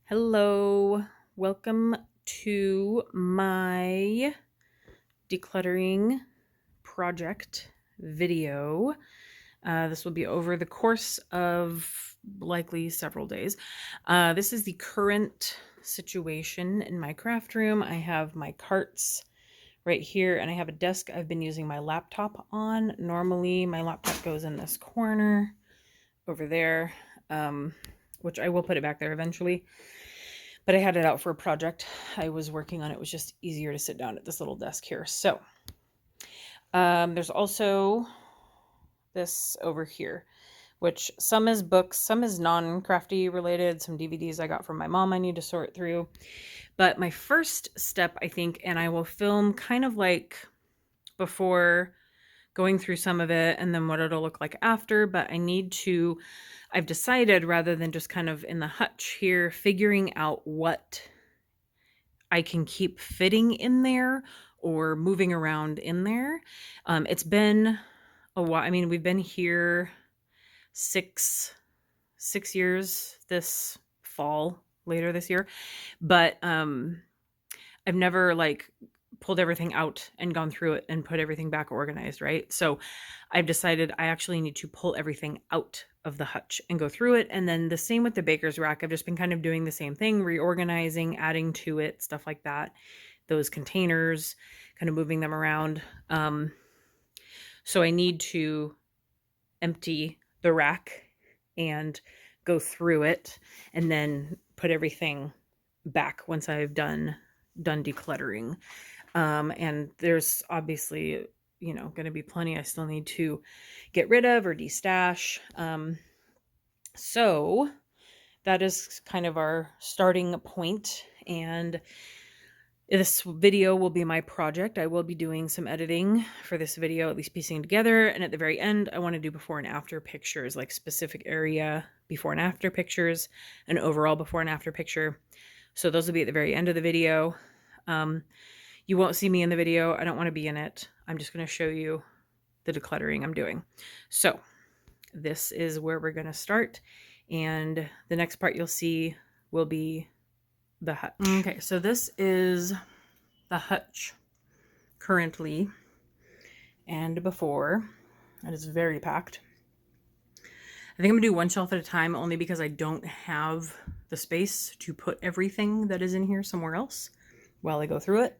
Hello, welcome to my decluttering project video. This will be over the course of likely several days. This is the current situation in my craft room. I have my carts right here and I have a desk I've been using my laptop on. Normally my laptop goes in this corner over there, which I will put it back there eventually. But I had it out for a project I was working on. It was just easier to sit down at this little desk here. So there's also this over here, which some is books, some is non-crafty related, some DVDs I got from my mom I need to sort through. But my first step, I think, and I will film kind of like before going through some of it and then what it'll look like after, but I've decided rather than just kind of in the hutch here, figuring out what I can keep fitting in there or moving around in there. It's been a while. I mean, we've been here six years this fall, later this year, but I've never pulled everything out and gone through it and put everything back organized, right? So I've decided I actually need to pull everything out of the hutch and go through it. And then the same with the baker's rack. I've just been kind of doing the same thing, reorganizing, adding to it, stuff like that. Those containers, kind of moving them around. So I need to empty the rack and go through it and then put everything back once I've done decluttering. And there's obviously, going to be plenty I still need to get rid of or destash. So that is kind of our starting point. And this video will be my project. I will be doing some editing for this video, at least piecing together. And at the very end, I want to do before and after pictures, like specific area before and after pictures, an overall before and after picture. So those will be at the very end of the video. You won't see me in the video. I don't want to be in it. I'm just going to show you the decluttering I'm doing. So this is where we're going to start. And the next part you'll see will be the hutch. Okay, so this is the hutch currently and before. It is very packed. I think I'm going to do one shelf at a time only because I don't have the space to put everything that is in here somewhere else while I go through it.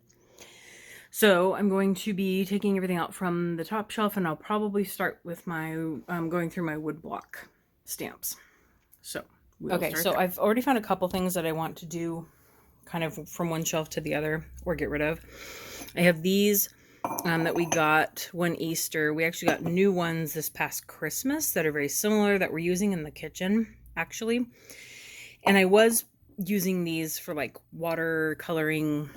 So I'm going to be taking everything out from the top shelf, and I'll probably start with my going through my wood block stamps. So so I've already found a couple things that I want to do kind of from one shelf to the other or get rid of. I have these that we got one Easter. We actually got new ones this past Christmas that are very similar that we're using in the kitchen, actually. And I was using these for like watercoloring,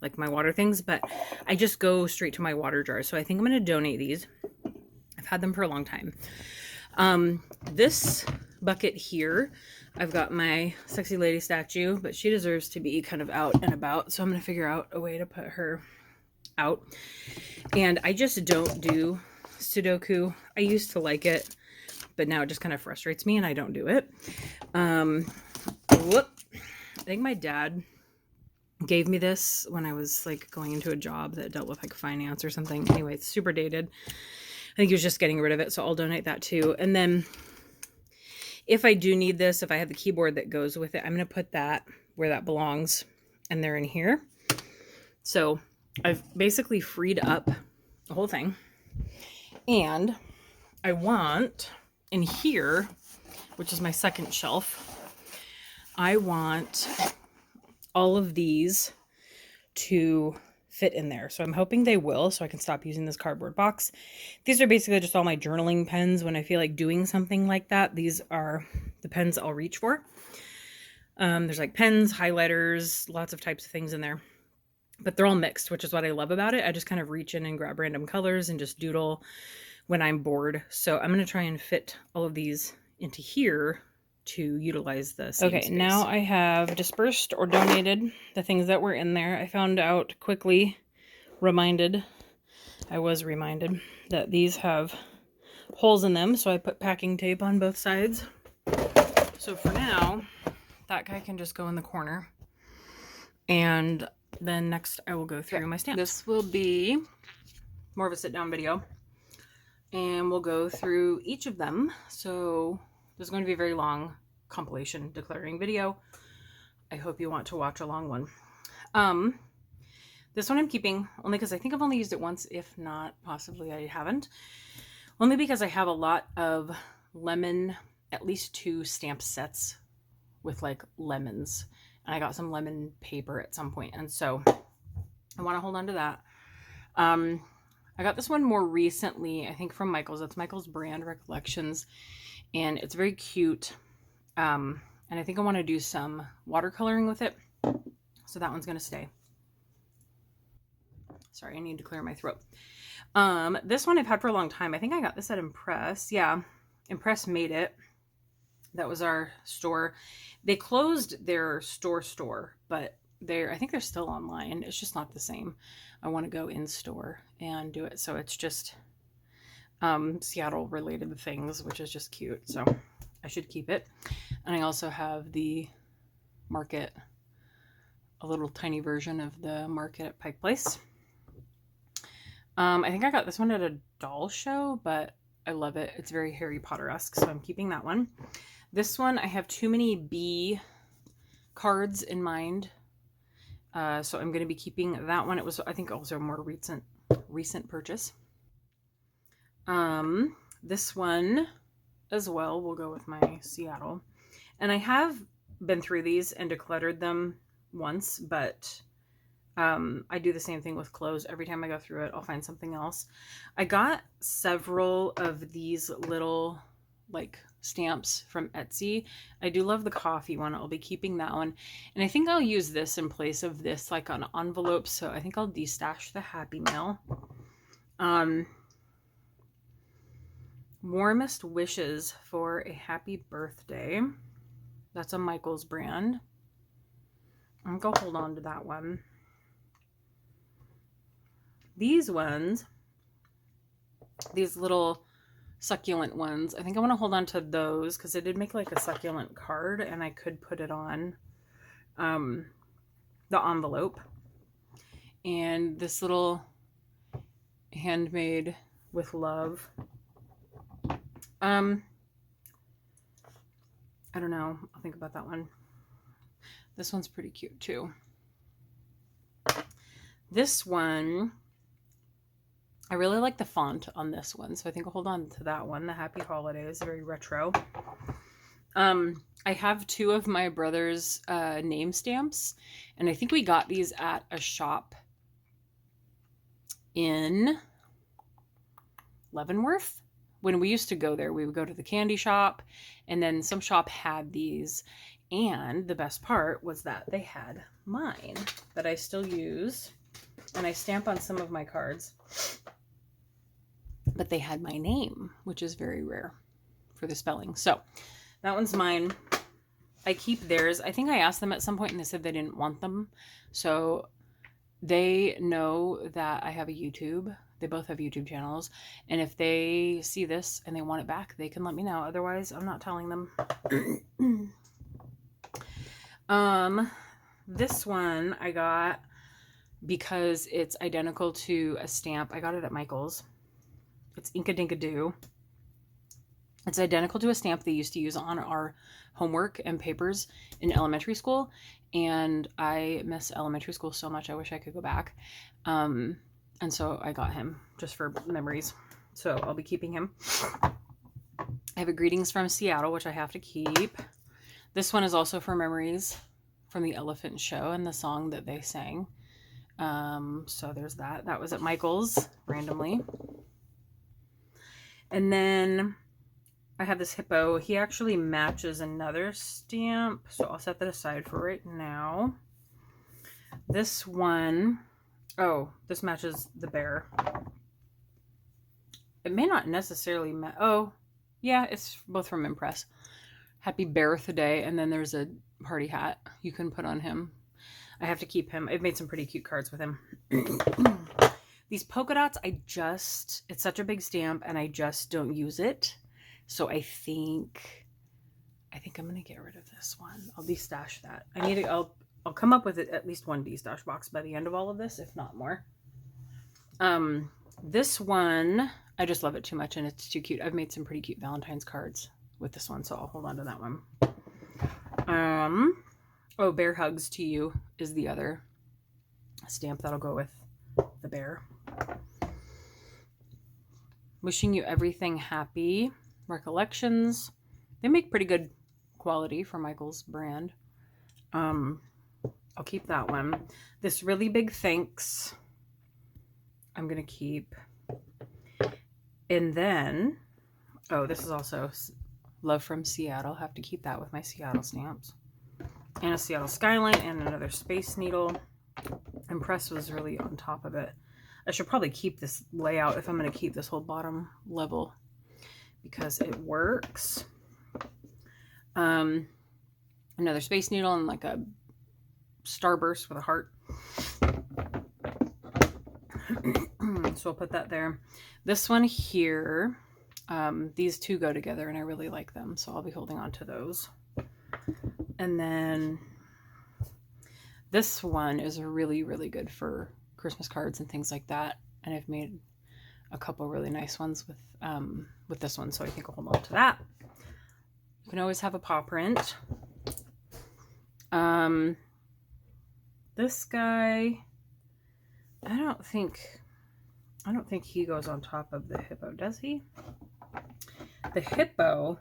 like my water things, but I just go straight to my water jar. So I think I'm going to donate these. I've had them for a long time. This bucket here, I've got my sexy lady statue, but she deserves to be kind of out and about. So I'm going to figure out a way to put her out. And I just don't do Sudoku. I used to like it, but now it just kind of frustrates me and I don't do it. I think my dad gave me this when I was like going into a job that dealt with like finance or something. Anyway, it's super dated. I think he was just getting rid of it, so I'll donate that too. And then if I do need this, if I have the keyboard that goes with it, I'm going to put that where that belongs, and they're in here. So I've basically freed up the whole thing. And I want in here, which is my second shelf, I want all of these to fit in there. So I'm hoping they will, so I can stop using this cardboard box. These are basically just all my journaling pens. When I feel like doing something like that, these are the pens I'll reach for. There's like pens, highlighters, lots of types of things in there, but they're all mixed, which is what I love about it. I just kind of reach in and grab random colors and just doodle when I'm bored. So I'm going to try and fit all of these into here to utilize the same space. Now I have dispersed or donated the things that were in there. I found out quickly, I was reminded that these have holes in them, so I put packing tape on both sides. So for now, that guy can just go in the corner. And then next I will go through my stamps. This will be more of a sit down video. And we'll go through each of them. So this is going to be a very long compilation decluttering video. I hope you want to watch a long one. This one I'm keeping only because I think I've only used it once, if not possibly I haven't. Only because I have a lot of lemon, at least 2 stamp sets with like lemons. And I got some lemon paper at some point, and so I want to hold on to that. I got this one more recently, I think from Michael's. That's Michael's brand, Recollections, and it's very cute. And I think I want to do some watercoloring with it, so that one's going to stay. Sorry, I need to clear my throat. This one I've had for a long time. I think I got this at Impress. Yeah, Impress made it. That was our store. They closed their store, but I think they're still online. It's just not the same. I want to go in store and do it. So it's just Seattle related things, which is just cute. So I should keep it. And I also have the Market, a little tiny version of the Market at Pike Place. I think I got this one at a doll show, but I love it. It's very Harry Potter-esque, so I'm keeping that one. This one, I have too many bee cards in mind, so I'm going to be keeping that one. It was, I think, also a more recent purchase. This one as well will go with my Seattle. And I have been through these and decluttered them once, but I do the same thing with clothes. Every time I go through it, I'll find something else. I got several of these little like stamps from Etsy. I do love the coffee one. I'll be keeping that one. And I think I'll use this in place of this like on envelopes. So I think I'll destash the Happy Mail. Warmest wishes for a happy birthday. That's a Michael's brand. I'm gonna hold on to that one. These ones, these little succulent ones, I think I want to hold on to those because I did make like a succulent card and I could put it on the envelope. And this little handmade with love. I don't know. I'll think about that one. This one's pretty cute too. This one, I really like the font on this one, so I think I'll hold on to that one. The Happy Holidays, very retro. I have 2 of my brother's name stamps, and I think we got these at a shop in Leavenworth. When we used to go there, we would go to the candy shop, and then some shop had these, and the best part was that they had mine that I still use, and I stamp on some of my cards. But they had my name, which is very rare for the spelling. So that one's mine. I keep theirs. I think I asked them at some point and they said they didn't want them. So they know that I have a YouTube. They both have YouTube channels. And if they see this and they want it back, they can let me know. Otherwise, I'm not telling them. This one I got because it's identical to a stamp. I got it at Michael's. It's Inka-Dinka-Doo. It's identical to a stamp they used to use on our homework and papers in elementary school. And I miss elementary school so much. I wish I could go back. And so I got him just for memories. So I'll be keeping him. I have a Greetings from Seattle, which I have to keep. This one is also for memories from the Elephant Show and the song that they sang. So there's that. That was at Michael's randomly. And then I have this hippo. He actually matches another stamp, so I'll set that aside for right now. This one, oh, this matches the bear. It may not necessarily match. Oh, yeah, it's both from Impress. Happy Birthday, and then there's a party hat you can put on him. I have to keep him. I've made some pretty cute cards with him. These polka dots, it's such a big stamp and I just don't use it. So I think I think I'm going to get rid of this one. I'll destash that. I'll come up with at least one destash box by the end of all of this, if not more. This one, I just love it too much and it's too cute. I've made some pretty cute Valentine's cards with this one, so I'll hold on to that one. Oh, Bear Hugs to You is the other stamp that'll go with the bear. Wishing You Everything Happy. Recollections. They make pretty good quality for Michael's brand. I'll keep that one. This Really Big Thanks, I'm going to keep. And then, oh, this is also Love from Seattle. Have to keep that with my Seattle stamps. And a Seattle Skyline and another Space Needle. Impress was really on top of it. I should probably keep this layout if I'm going to keep this whole bottom level because it works. Another Space Needle and like a Starburst with a heart. So I'll put that there. This one here, these two go together and I really like them, so I'll be holding on to those. And then this one is really, really good for Christmas cards and things like that. And I've made a couple really nice ones with this one, so I think I'll hold on to that. You can always have a paw print. This guy, I don't think he goes on top of the hippo, does he? The hippo,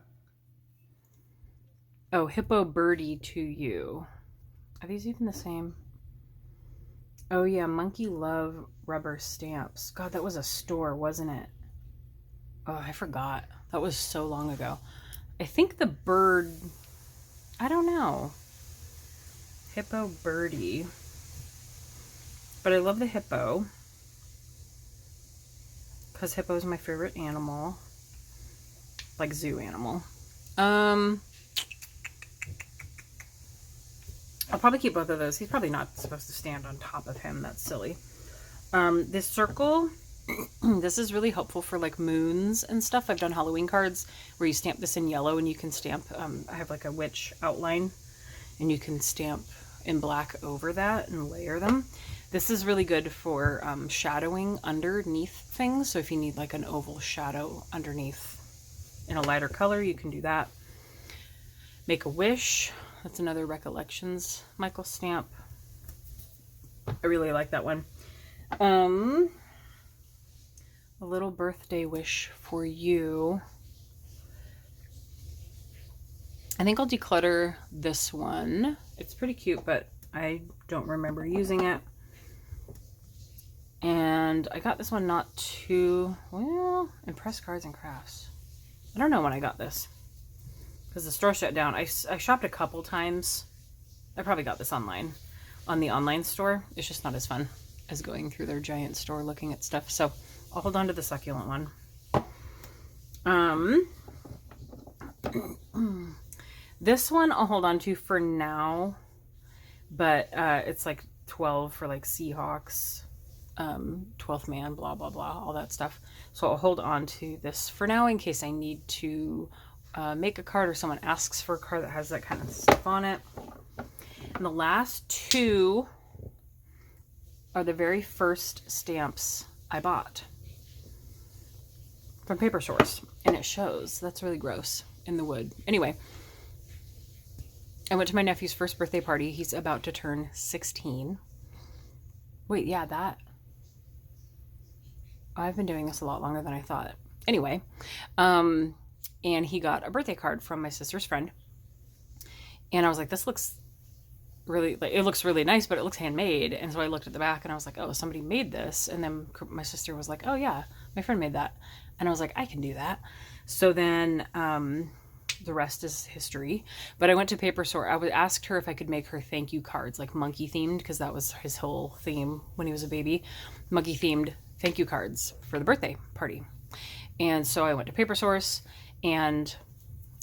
oh, Hippo Birdie to You. Are these even the same? Oh yeah, Monkey Love rubber stamps. God, that was a store, wasn't it? Oh, I forgot. That was so long ago. I think the bird, I don't know. Hippo Birdie. But I love the hippo. Because hippo is my favorite animal. Like zoo animal. I'll probably keep both of those. He's probably not supposed to stand on top of him. That's silly. This circle, this is really helpful for like moons and stuff. I've done Halloween cards where you stamp this in yellow and you can stamp, I have like a witch outline and you can stamp in black over that and layer them. This is really good for shadowing underneath things. So if you need like an oval shadow underneath in a lighter color, you can do that. Make a Wish. That's another Recollections Michael stamp. I really like that one. A Little Birthday Wish for You. I think I'll declutter this one. It's pretty cute, but I don't remember using it. And I got this one not too, well, Impress Cards and Crafts. I don't know when I got this because the store shut down. I shopped a couple times. I probably got this online, on the online store. It's just not as fun as going through their giant store looking at stuff. So I'll hold on to the succulent one. This one I'll hold on to for now, but it's like 12 for like Seahawks, 12th man, blah, blah, blah, all that stuff. So I'll hold on to this for now in case I need to make a card or someone asks for a card that has that kind of stuff on it. And the last two are the very first stamps I bought from Paper Source, and it shows. That's really gross in the wood. Anyway, I went to my nephew's first birthday party. He's about to turn 16. Wait, yeah, that. I've been doing this a lot longer than I thought. Anyway, and he got a birthday card from my sister's friend. And I was like, this looks really, like, it looks really nice, but it looks handmade. And so I looked at the back and I was like, oh, somebody made this. And then my sister was like, oh yeah, my friend made that. And I was like, I can do that. So then, the rest is history. But I went to Paper Source. I asked her if I could make her thank you cards, like monkey themed, because that was his whole theme when he was a baby. Monkey themed thank you cards for the birthday party. And so I went to Paper Source, and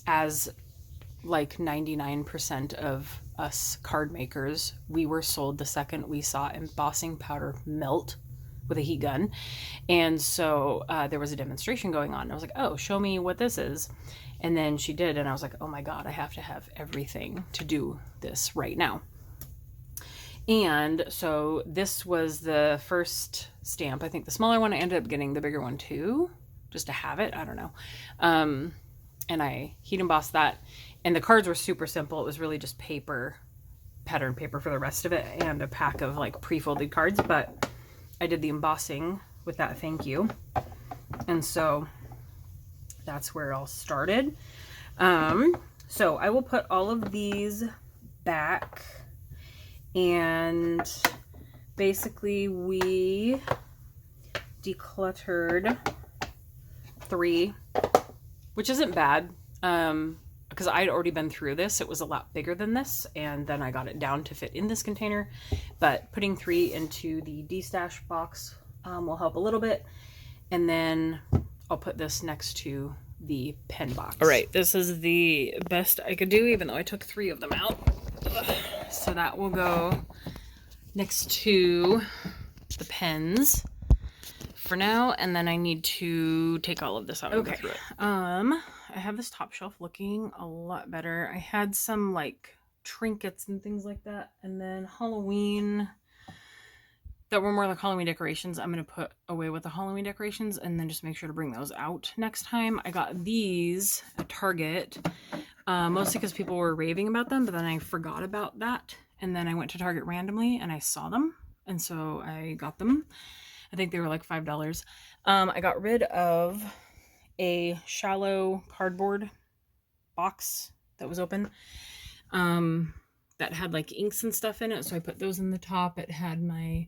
as like 99% of us card makers, we were sold the second we saw embossing powder melt with a heat gun. And so there was a demonstration going on. I was like, oh, show me what this is. And then she did, and I was like, oh my God, I have to have everything to do this right now. And so this was the first stamp. I think the smaller one, I ended up getting the bigger one too, just to have it. I don't know. And I heat embossed that. And the cards were super simple. It was really just paper, pattern paper for the rest of it, and a pack of like pre-folded cards. But I did the embossing with that thank you. And so that's where it all started. So I will put all of these back. And basically we decluttered 3, which isn't bad, because I'd already been through this. It was a lot bigger than this, and then I got it down to fit in this container. But putting 3 into the de-stash box will help a little bit. And then I'll put this next to the pen box. All right, this is the best I could do, even though I took 3 of them out. So that will go next to the pens for now, and then I need to take all of this out and go through it. I have this top shelf looking a lot better. I had some like trinkets and things like that, and then Halloween that were more like Halloween decorations. I'm going to put away with the Halloween decorations and then just make sure to bring those out next time. I got these at Target, mostly because people were raving about them, but then I forgot about that. And then I went to Target randomly and I saw them. And so I got them. I think they were like $5. I got rid of a shallow cardboard box that was open, that had like inks and stuff in it. So I put those in the top. It had my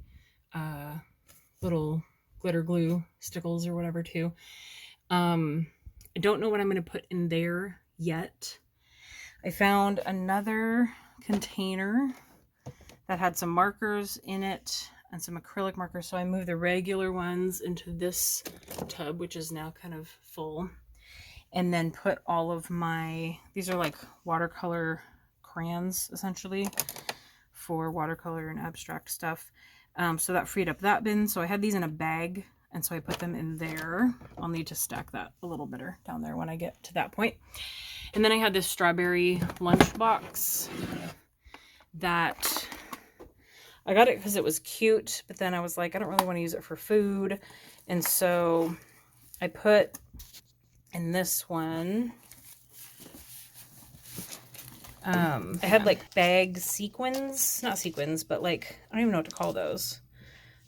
little glitter glue stickles or whatever too. I don't know what I'm going to put in there yet. I found another container that had some markers in it and some acrylic markers. So I moved the regular ones into this tub, which is now kind of full. And then put all of my, these are like watercolor crayons essentially for watercolor and abstract stuff. So that freed up that bin. So I had these in a bag, and so I put them in there. I'll need to stack that a little better down there when I get to that point. And then I had this strawberry lunchbox that I got it because it was cute, but then I was like, I don't really want to use it for food. And so I put in this one, I had like bag sequins, not sequins, but like, I don't even know what to call those.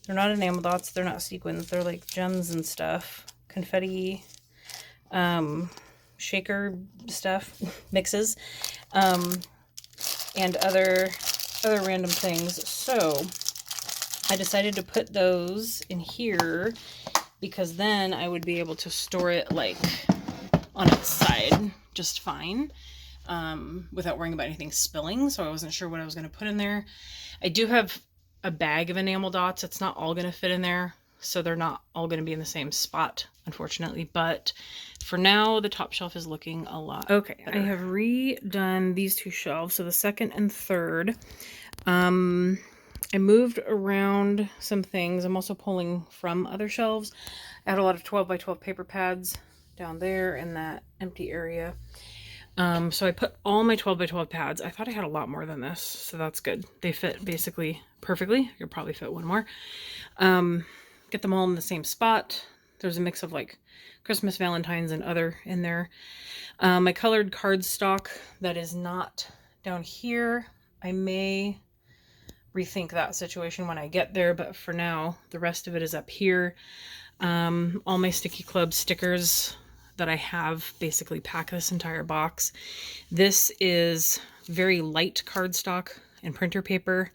They're not enamel dots. They're not sequins. They're like gems and stuff, confetti, shaker stuff, mixes, and other random things. So I decided to put those in here because then I would be able to store it like on its side just fine, without worrying about anything spilling. So I wasn't sure what I was going to put in there. I do have a bag of enamel dots. It's not all going to fit in there, so they're not all going to be in the same spot, unfortunately. But for now, the top shelf is looking a lot better. I have redone these 2 shelves, so the second and third. I moved around some things. I'm also pulling from other shelves. I had a lot of 12 by 12 paper pads down there in that empty area. So I put all my 12 by 12 pads. I thought I had a lot more than this, so that's good. They fit basically perfectly. I could probably fit one more. Get them all in the same spot. There's a mix of like Christmas, Valentine's, and other in there. My colored cardstock that is not down here. I may rethink that situation when I get there, but for now, the rest of it is up here. All my Sticky Club stickers that I have basically pack this entire box. This is very light cardstock and printer paper.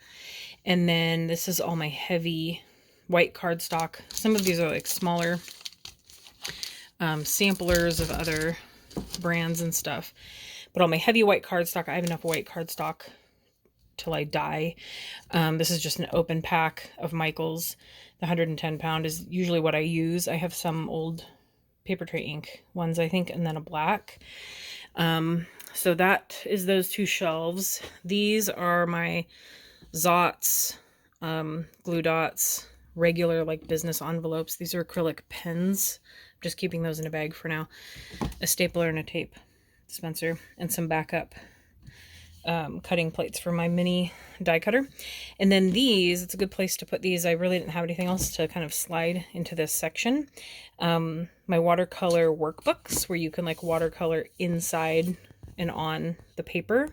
And then this is all my heavy white cardstock. Some of these are like smaller samplers of other brands and stuff. But all my heavy white cardstock, I have enough white cardstock till I die. This is just an open pack of Michaels. The 110 pound is usually what I use. I have some old paper tray ink ones, I think, and then a black. So that is those 2 shelves. These are my Zots, glue dots, regular like business envelopes. These are acrylic pens. I'm just keeping those in a bag for now. A stapler and a tape dispenser and some backup cutting plates for my mini die cutter. And then these, it's a good place to put these. I really didn't have anything else to kind of slide into this section. My watercolor workbooks where you can like watercolor inside and on the paper.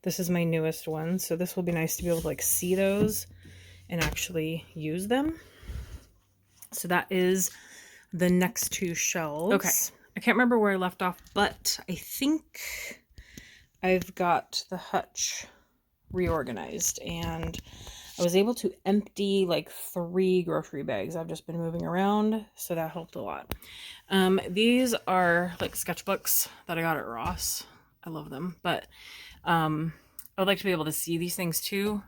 This is my newest one, so this will be nice to be able to like see those and actually use them. So that is the next two shelves. Okay, I can't remember where I left off, but I think I've got the hutch reorganized, and I was able to empty like 3 grocery bags. I've just been moving around, so that helped a lot. These are like sketchbooks that I got at Ross. I love them, but I would like to be able to see these things too,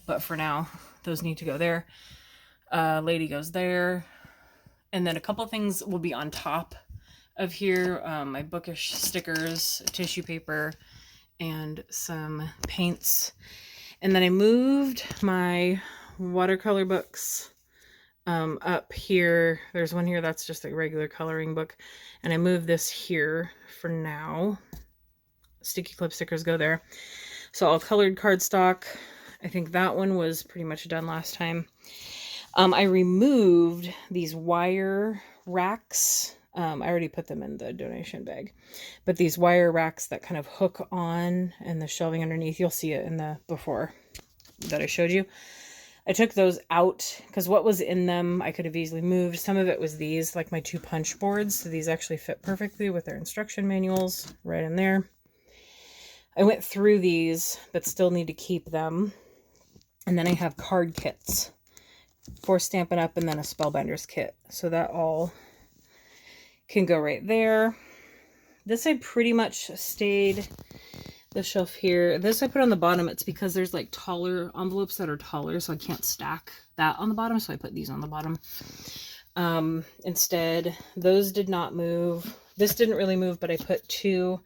but for now, those need to go there. Lady goes there, and then a couple things will be on top of here. My bookish stickers, tissue paper, and some paints. And then I moved my watercolor books up here. There's one here that's just a regular coloring book, and I moved this here for now. Sticky clip stickers go there. So all colored cardstock. I think that one was pretty much done last time. I removed these wire racks. I already put them in the donation bag, but these wire racks that kind of hook on and the shelving underneath, you'll see it in the before that I showed you. I took those out because what was in them I could have easily moved. Some of it was these, like my 2 punch boards. So these actually fit perfectly with their instruction manuals right in there. I went through these, but still need to keep them. And then I have card kits for Stampin' Up! And then a Spellbinders kit. So that all can go right there. This I pretty much stayed, the shelf here. This I put on the bottom. It's because there's like taller envelopes that are taller, so I can't stack that on the bottom, so I put these on the bottom. Instead, those did not move. This didn't really move, but I put 2.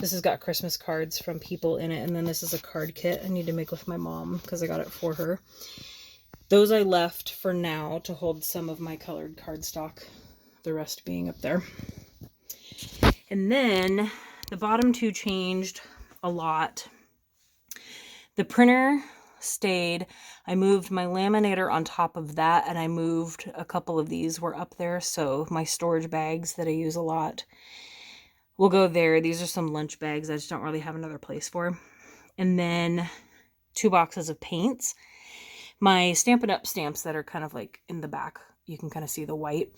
This has got Christmas cards from people in it, and then this is a card kit I need to make with my mom because I got it for her. Those I left for now to hold some of my colored cardstock, the rest being up there. And then the bottom 2 changed a lot. The printer stayed. I moved my laminator on top of that, and I moved a couple of these were up there, so my storage bags that I use a lot will go there. These are some lunch bags I just don't really have another place for. And then 2 boxes of paints. My Stampin' Up! Stamps that are kind of like in the back. You can kind of see the white.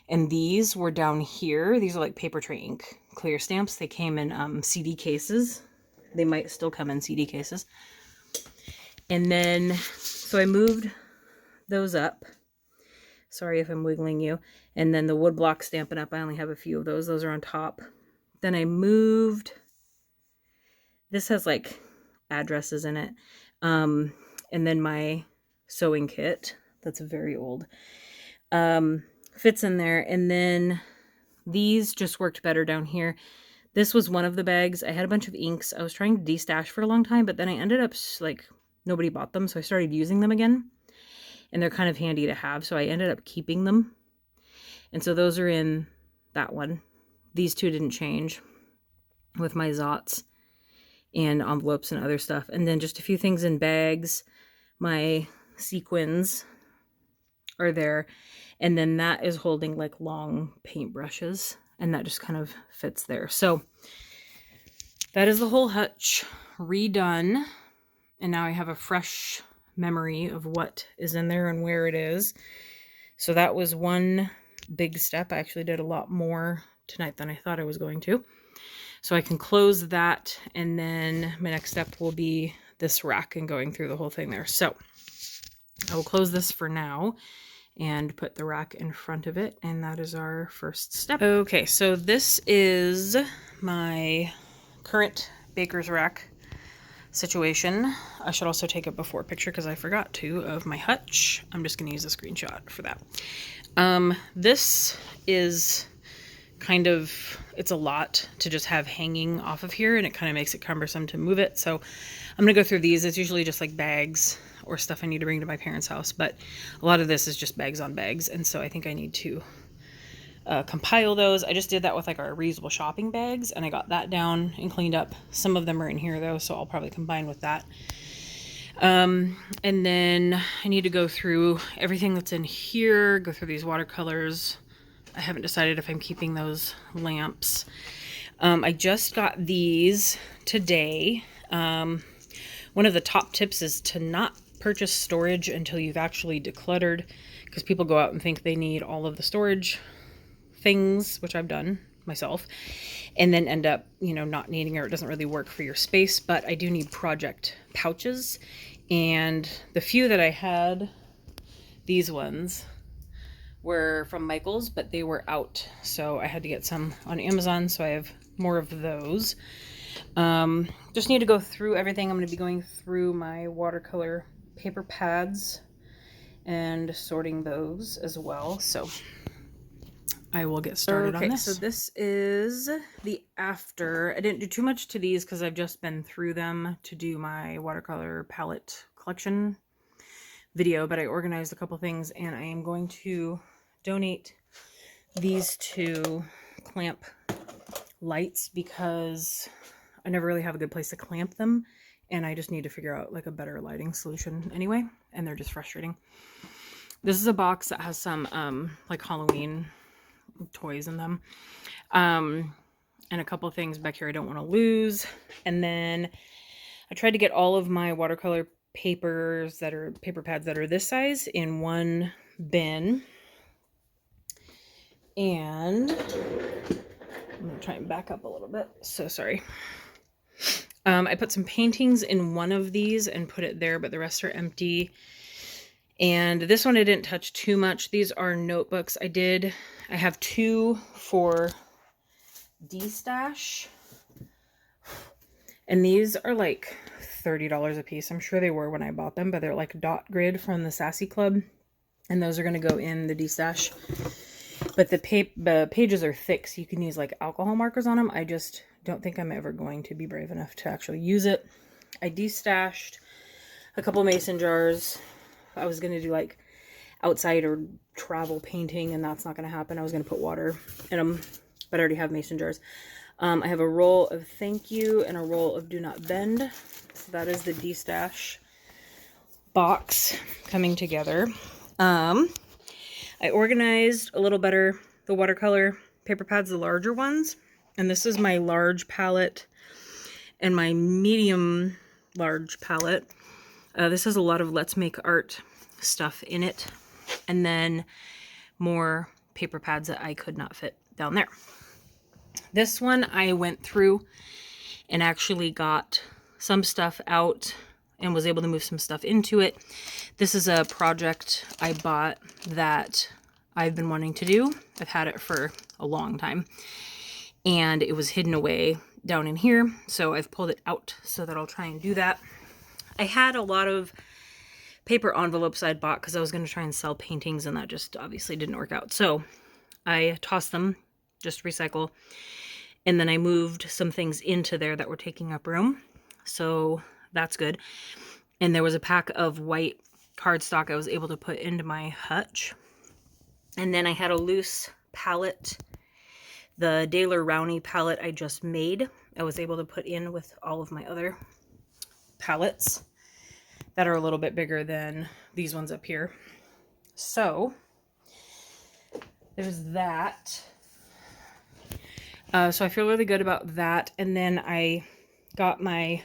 And these were down here. These are like paper tray ink clear stamps. They came in CD cases. They might still come in CD cases. And then, so I moved those up. Sorry if I'm wiggling you. And then the woodblock Stampin' Up! I only have a few of those. Those are on top. Then I moved, this has like addresses in it. And then my sewing kit, that's very old, fits in there. And then these just worked better down here. This was one of the bags. I had a bunch of inks. I was trying to de-stash for a long time, but then I ended up like, nobody bought them. So I started using them again, and they're kind of handy to have. So I ended up keeping them. And so those are in that one. These 2 didn't change with my Zots and envelopes and other stuff. And then just a few things in bags. My sequins are there. And then that is holding like long paint brushes. And that just kind of fits there. So that is the whole hutch redone. And now I have a fresh memory of what is in there and where it is. So that was one big step. I actually did a lot more tonight than I thought I was going to. So I can close that, and then my next step will be this rack and going through the whole thing there. So I will close this for now and put the rack in front of it, and that is our first step. Okay, so this is my current baker's rack situation. I should also take a before picture because I forgot to of my hutch. I'm just going to use a screenshot for that. This is it's a lot to just have hanging off of here, and it kind of makes it cumbersome to move it. So I'm gonna go through these. It's usually just like bags or stuff I need to bring to my parents' house, but a lot of this is just bags on bags, and so I think I need to compile those. I just did that with like our reusable shopping bags, and I got that down and cleaned up. Some of them are in here though, so I'll probably combine with that. And then I need to go through everything that's in here, go through these watercolors. I haven't decided if I'm keeping those lamps. I just got these today. One of the top tips is to not purchase storage until you've actually decluttered, because people go out and think they need all of the storage things, which I've done myself, and then end up, not needing it, or it doesn't really work for your space. But I do need project pouches, and the few that I had, these ones, were from Michael's, but they were out, so I had to get some on Amazon, so I have more of those. Just need to go through everything. I'm going to be going through my watercolor paper pads and sorting those as well, so I will get started on this. So this is the after. I didn't do too much to these because I've just been through them to do my watercolor palette collection video, but I organized a couple things, and I am going to donate these to clamp lights because I never really have a good place to clamp them, and I just need to figure out like a better lighting solution anyway, and they're just frustrating. This is a box that has some like Halloween toys in them, and a couple things back here I don't want to lose. And then I tried to get all of my watercolor paper pads that are this size in one bin, and I'm gonna try and back up a little bit, so sorry. I put some paintings in one of these and put it there, but the rest are empty. And this one I didn't touch too much. These are notebooks. I have two for D-stash, and these are like $30 a piece. I'm sure they were when I bought them, but they're like dot grid from the Sassy Club, and those are going to go in the D-stash. But the pages are thick, so you can use like alcohol markers on them. I just don't think I'm ever going to be brave enough to actually use it. I de-stashed a couple mason jars. I was going to do like outside or travel painting, and that's not going to happen. I was going to put water in them, but I already have mason jars. I have a roll of thank you and a roll of do not bend. So that is the de-stash box coming together. I organized a little better the watercolor paper pads, the larger ones. And this is my large palette and my medium large palette. This has a lot of Let's Make Art stuff in it. And then more paper pads that I could not fit down there. This one I went through and actually got some stuff out and was able to move some stuff into it. This is a project I bought that I've been wanting to do. I've had it for a long time, and it was hidden away down in here, so I've pulled it out so that I'll try and do that. I had a lot of paper envelopes I'd bought because I was going to try and sell paintings, and that just obviously didn't work out. So I tossed them, just recycle, and then I moved some things into there that were taking up room. So that's good. And there was a pack of white cardstock I was able to put into my hutch. And then I had a loose palette, the Daler Rowney palette I just made. I was able to put in with all of my other palettes that are a little bit bigger than these ones up here. So there's that. So I feel really good about that. And then I got my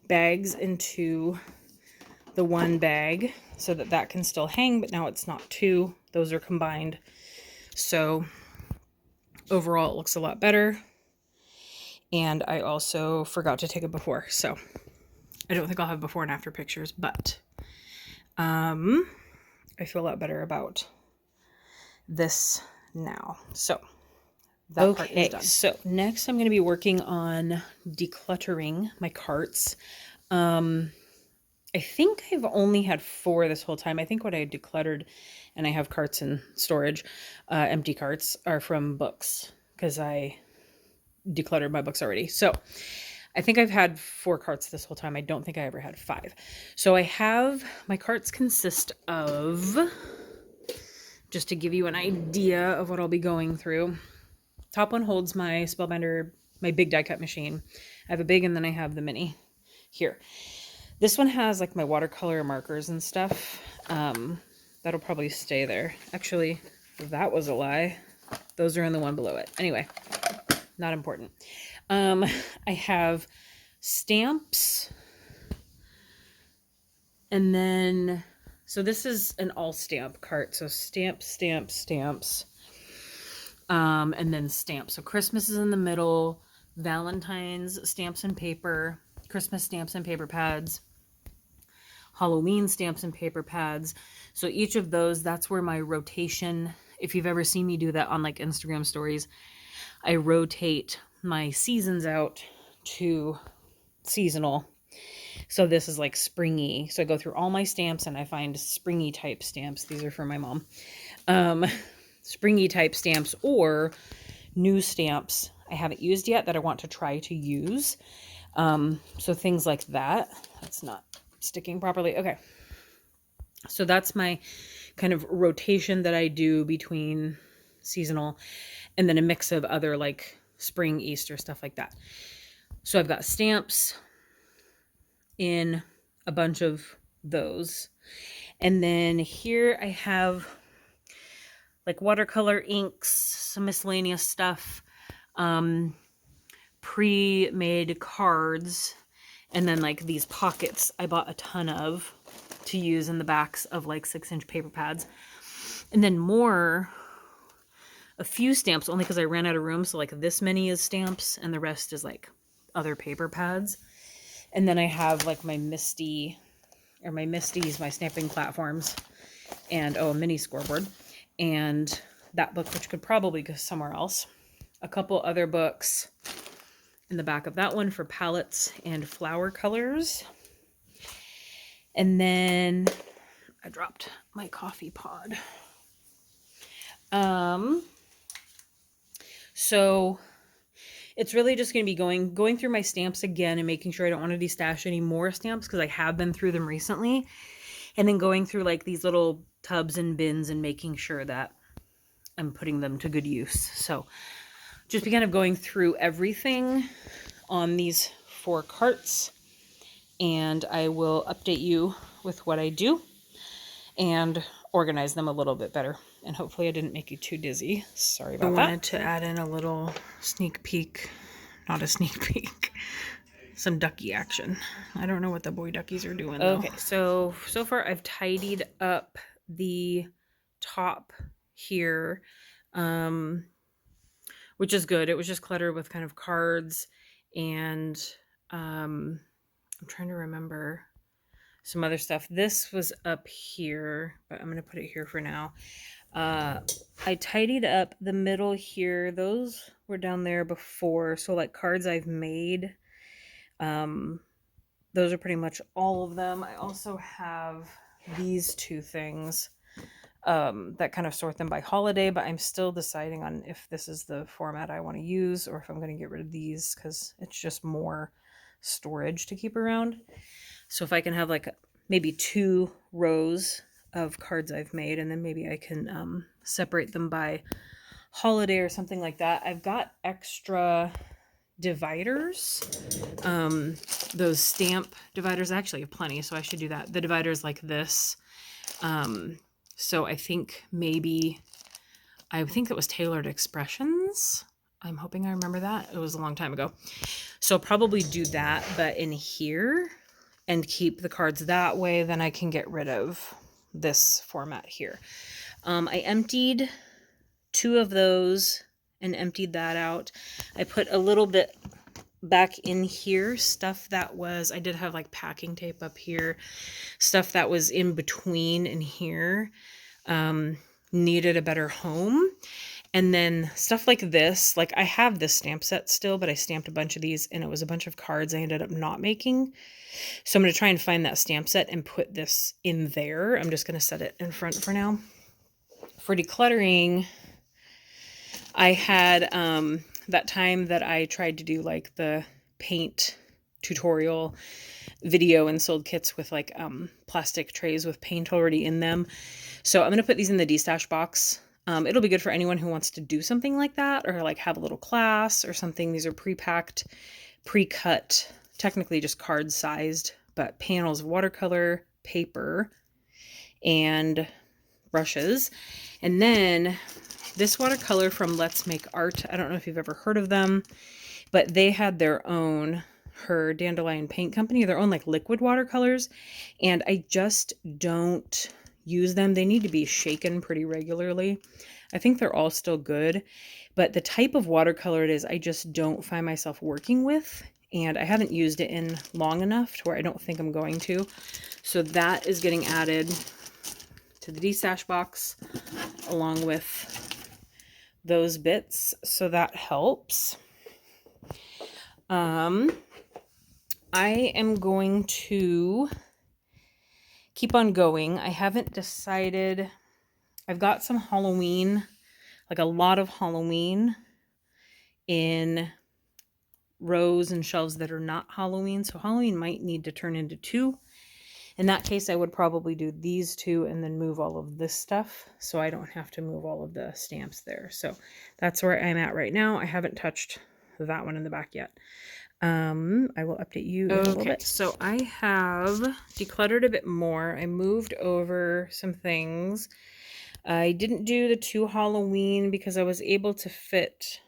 bags into the one bag so that that can still hang, but now it's not two. Those are combined. So overall it looks a lot better. And I also forgot to take a before, so I don't think I'll have before and after pictures, but I feel a lot better about this now. So that part is done. So next I'm going to be working on decluttering my carts. I think I've only had 4 this whole time. I think what I decluttered, and I have carts in storage, empty carts, are from books, because I decluttered my books already. So I think I've had 4 carts this whole time. I don't think I ever had 5. So my carts consist of, just to give you an idea of what I'll be going through. Top one holds my Spellbinder, my big die cut machine. I have a big and then I have the mini here. This one has like my watercolor markers and stuff. That'll probably stay there. Actually, that was a lie. Those are in the one below it. Anyway, not important. I have stamps. And then, so this is an all stamp cart. So stamps, stamps, stamps. And then stamps. So Christmas is in the middle. Valentine's stamps and paper. Christmas stamps and paper pads. Halloween stamps and paper pads. So each of those, that's where my rotation, if you've ever seen me do that on like Instagram stories, I rotate my seasons out to seasonal. So this is like springy. So I go through all my stamps and I find springy type stamps. These are for my mom. Springy type stamps or new stamps I haven't used yet that I want to try to use. So things like that. That's not sticking properly. Okay. So that's my kind of rotation that I do between seasonal and then a mix of other like spring, Easter, stuff like that. So I've got stamps in a bunch of those. And then here I have like watercolor inks, some miscellaneous stuff, pre-made cards, and then like these pockets I bought a ton of to use in the backs of like 6-inch paper pads. And then a few stamps, only because I ran out of room. So like this many is stamps and the rest is like other paper pads. And then I have like my Misties, my stamping platforms, and a mini scoreboard. And that book, which could probably go somewhere else. A couple other books in the back of that one for palettes and flower colors. And then I dropped my coffee pod. So it's really just going to be going through my stamps again and making sure I don't want to destash any more stamps because I have been through them recently. And then going through like these little tubs and bins and making sure that I'm putting them to good use. So just be kind of going through everything on these 4 carts, and I will update you with what I do and organize them a little bit better. And hopefully I didn't make you too dizzy. Sorry about that. I wanted to add in a little sneak peek, not a sneak peek, some ducky action. I don't know what the boy duckies are doing though. Okay, so far I've tidied up the top here, which is good. It was just cluttered with kind of cards and I'm trying to remember some other stuff. This was up here, but I'm going to put it here for now. I tidied up the middle here. Those were down there before. So like cards I've made, those are pretty much all of them. I also have these 2 things that kind of sort them by holiday, but I'm still deciding on if this is the format I want to use or if I'm going to get rid of these because it's just more storage to keep around. So if I can have like maybe 2 rows of cards I've made, and then maybe I can separate them by holiday or something like that. I've got extra dividers, those stamp dividers. I actually have plenty, so I should do that. The dividers like this. So I think it was Tailored Expressions. I'm hoping I remember that. It was a long time ago. So I'll probably do that, but in here and keep the cards that way, then I can get rid of this format here. I emptied 2 of those and emptied that out. I put a little bit back in here, stuff that was, I did have like packing tape up here, stuff that was in between in here, needed a better home. And then stuff like this, like I have this stamp set still, but I stamped a bunch of these and it was a bunch of cards I ended up not making. So I'm going to try and find that stamp set and put this in there. I'm just going to set it in front for now. For decluttering, I had that time that I tried to do like the paint tutorial video and sold kits with like plastic trays with paint already in them. So I'm going to put these in the destash box. It'll be good for anyone who wants to do something like that, or like have a little class or something. These are pre-packed, pre-cut, technically just card sized, but panels of watercolor, paper, and brushes. And then this watercolor from Let's Make Art. I don't know if you've ever heard of them, but they had their own, her Dandelion Paint Company, their own like liquid watercolors. And I just don't use them. They need to be shaken pretty regularly. I think they're all still good, but the type of watercolor it is, I just don't find myself working with. And I haven't used it in long enough to where I don't think I'm going to. So that is getting added to the destash box along with those bits. So that helps. I am going to keep on going. I haven't decided. I've got some Halloween, like a lot of Halloween in rows and shelves that are not Halloween. So Halloween might need to turn into 2. In that case, I would probably do these 2 and then move all of this stuff so I don't have to move all of the stamps there. So that's where I'm at right now. I haven't touched that one in the back yet. I will update you in a little bit. So I have decluttered a bit more. I moved over some things. I didn't do the 2 Halloween because I was able to fit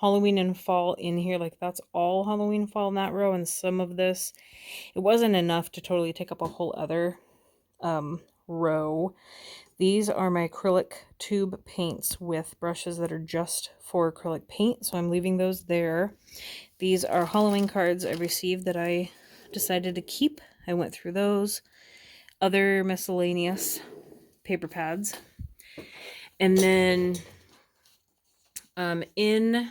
Halloween and fall in here. Like that's all Halloween fall in that row, and some of this, it wasn't enough to totally take up a whole other row. These are my acrylic tube paints with brushes that are just for acrylic paint, so I'm leaving those there. These are Halloween cards I received that I decided to keep. I went through those. Other miscellaneous paper pads. And then in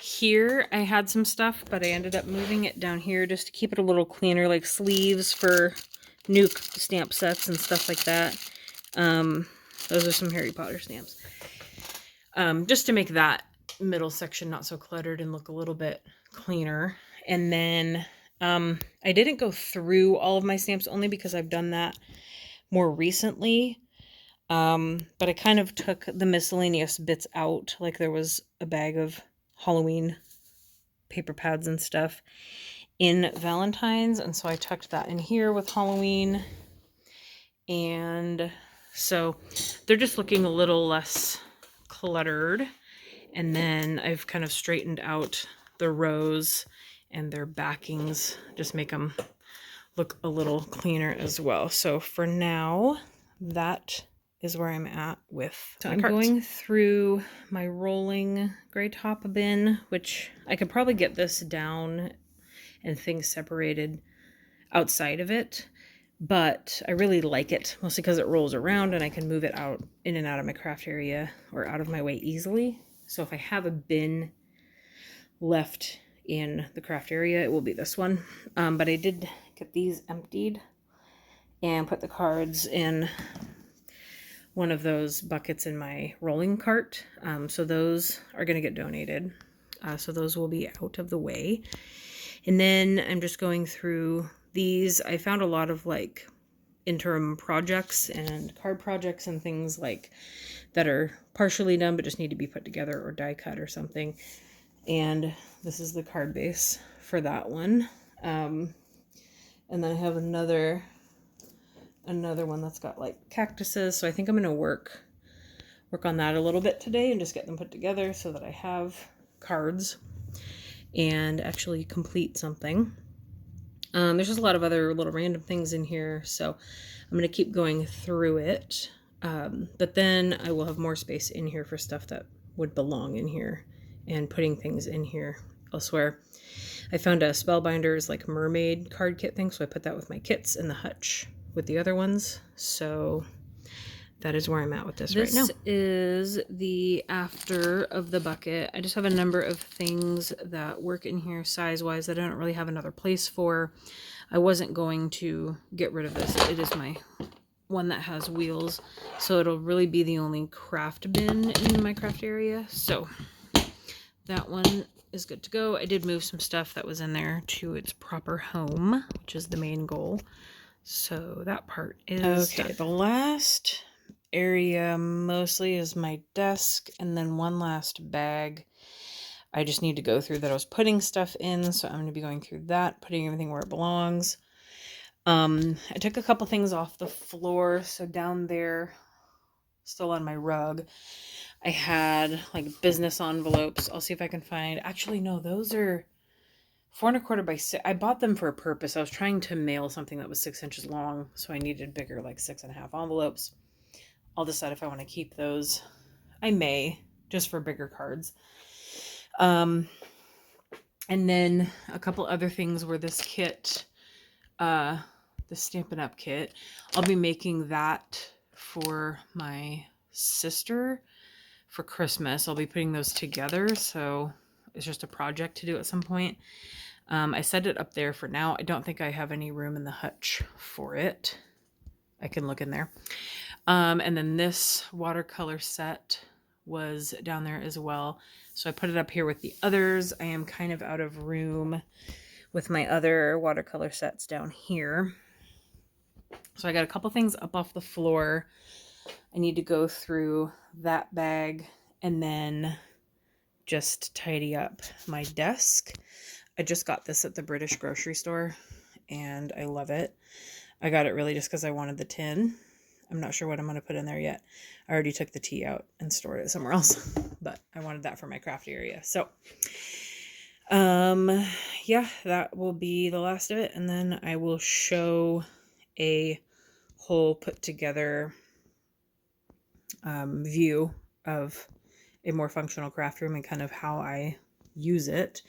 here I had some stuff, but I ended up moving it down here just to keep it a little cleaner, like sleeves for new stamp sets and stuff like that. Those are some Harry Potter stamps. Just to make that middle section not so cluttered and look a little bit cleaner. And then I didn't go through all of my stamps only because I've done that more recently. But I kind of took the miscellaneous bits out. Like there was a bag of Halloween paper pads and stuff in Valentine's, and so I tucked that in here with Halloween. And so they're just looking a little less cluttered. And then I've kind of straightened out the rows and their backings, just make them look a little cleaner as well. So for now, that is where I'm at with my cards. I'm going through my rolling gray top bin, which I could probably get this down and things separated outside of it, but I really like it mostly because it rolls around and I can move it out in and out of my craft area or out of my way easily. So if I have a bin left in the craft area, it will be this one. But I did get these emptied and put the cards in one of those buckets in my rolling cart. So those are going to get donated. So those will be out of the way. And then I'm just going through these. I found a lot of like interim projects and card projects and things like that are partially done but just need to be put together or die cut or something. And this is the card base for that one. And then I have another one that's got like cactuses. So I think I'm going to work on that a little bit today and just get them put together so that I have cards and actually complete something. There's just a lot of other little random things in here, so I'm going to keep going through it. But then I will have more space in here for stuff that would belong in here and putting things in here elsewhere. I found a Spellbinders like mermaid card kit thing, so I put that with my kits and the hutch with the other ones. So that is where I'm at with this right now. This is the after of the bucket. I just have a number of things that work in here size-wise that I don't really have another place for. I wasn't going to get rid of this. It is my one that has wheels, so it'll really be the only craft bin in my craft area. So that one is good to go. I did move some stuff that was in there to its proper home, which is the main goal. So that part is okay. Done. The last area mostly is my desk, and then one last bag I just need to go through that I was putting stuff in. So I'm going to be going through that, putting everything where it belongs. I took a couple things off the floor. So down there, still on my rug, I had like business envelopes. I'll see if I can find, actually, no, those are 4¼ by 6. I bought them for a purpose. I was trying to mail something that was 6 inches long, so I needed bigger, like 6½ envelopes. I'll decide if I want to keep those. I may, just for bigger cards. And then a couple other things were this kit, the Stampin' Up kit. I'll be making that for my sister for Christmas. I'll be putting those together, so it's just a project to do at some point. I set it up there for now. I don't think I have any room in the hutch for it. I can look in there. And then this watercolor set was down there as well. So I put it up here with the others. I am kind of out of room with my other watercolor sets down here. So I got a couple things up off the floor. I need to go through that bag and then just tidy up my desk. I just got this at the British grocery store and I love it. I got it really just because I wanted the tin. I'm not sure what I'm going to put in there yet. I already took the tea out and stored it somewhere else, but I wanted that for my craft area. So, yeah, that will be the last of it. And then I will show a whole put together view of a more functional craft room and kind of how I use it.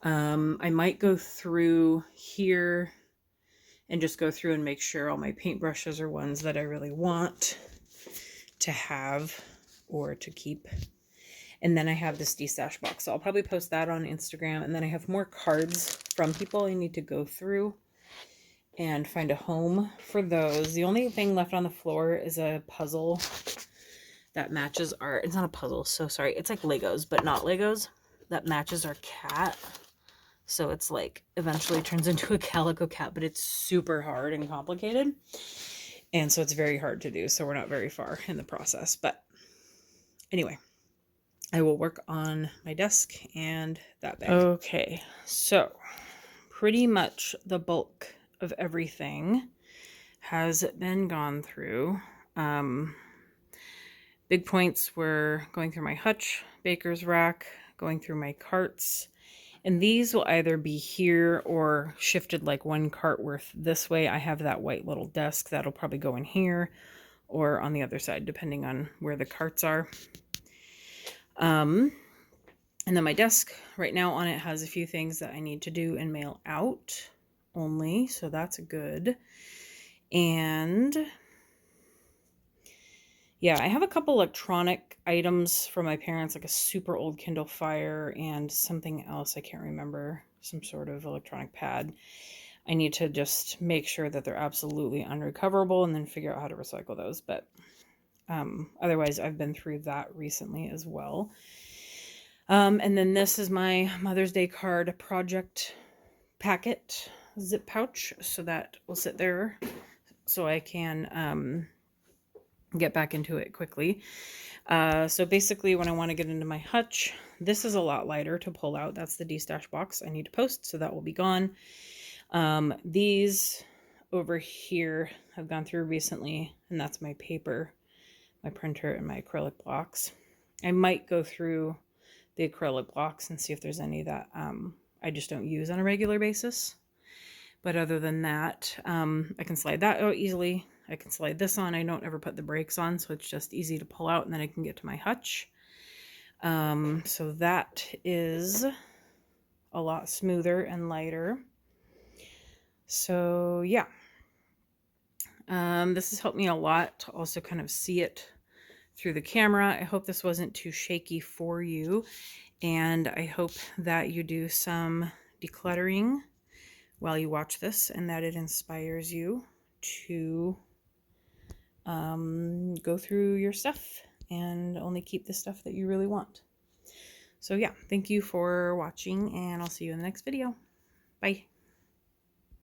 I might go through here and just go through and make sure all my paintbrushes are ones that I really want to have or to keep. And then I have this de-stash box. So I'll probably post that on Instagram. And then I have more cards from people I need to go through and find a home for those. The only thing left on the floor is a puzzle that matches our, it's not a puzzle, so sorry. It's like Legos, but not Legos, that matches our cat. So it's like eventually turns into a calico cat, but it's super hard and complicated. And so it's very hard to do. So we're not very far in the process. But anyway, I will work on my desk and that bag. Okay, so pretty much the bulk of everything has been gone through. Big points were going through my hutch, baker's rack, going through my carts. And these will either be here or shifted like one cart worth this way. I have that white little desk that'll probably go in here or on the other side, depending on where the carts are. And then my desk right now on it has a few things that I need to do and mail out only. So that's good. And yeah, I have a couple electronic items from my parents, like a super old Kindle Fire and something else. I can't remember, some sort of electronic pad. I need to just make sure that they're absolutely unrecoverable and then figure out how to recycle those. But otherwise, I've been through that recently as well. And then this is my Mother's Day card project packet zip pouch. So that will sit there so I can get back into it quickly. So basically when I want to get into my hutch, this is a lot lighter to pull out. That's the de-stash box I need to post, so that will be gone. These over here have gone through recently, and that's my paper, my printer, and my acrylic blocks. I might go through the acrylic blocks and see if there's any that I just don't use on a regular basis. But other than that, I can slide that out easily. I can slide this on. I don't ever put the brakes on, so it's just easy to pull out, and then I can get to my hutch. So that is a lot smoother and lighter. So yeah, this has helped me a lot to also kind of see it through the camera. I hope this wasn't too shaky for you, and I hope that you do some decluttering while you watch this and that it inspires you to go through your stuff and only keep the stuff that you really want. So yeah, thank you for watching, and I'll see you in the next video. Bye.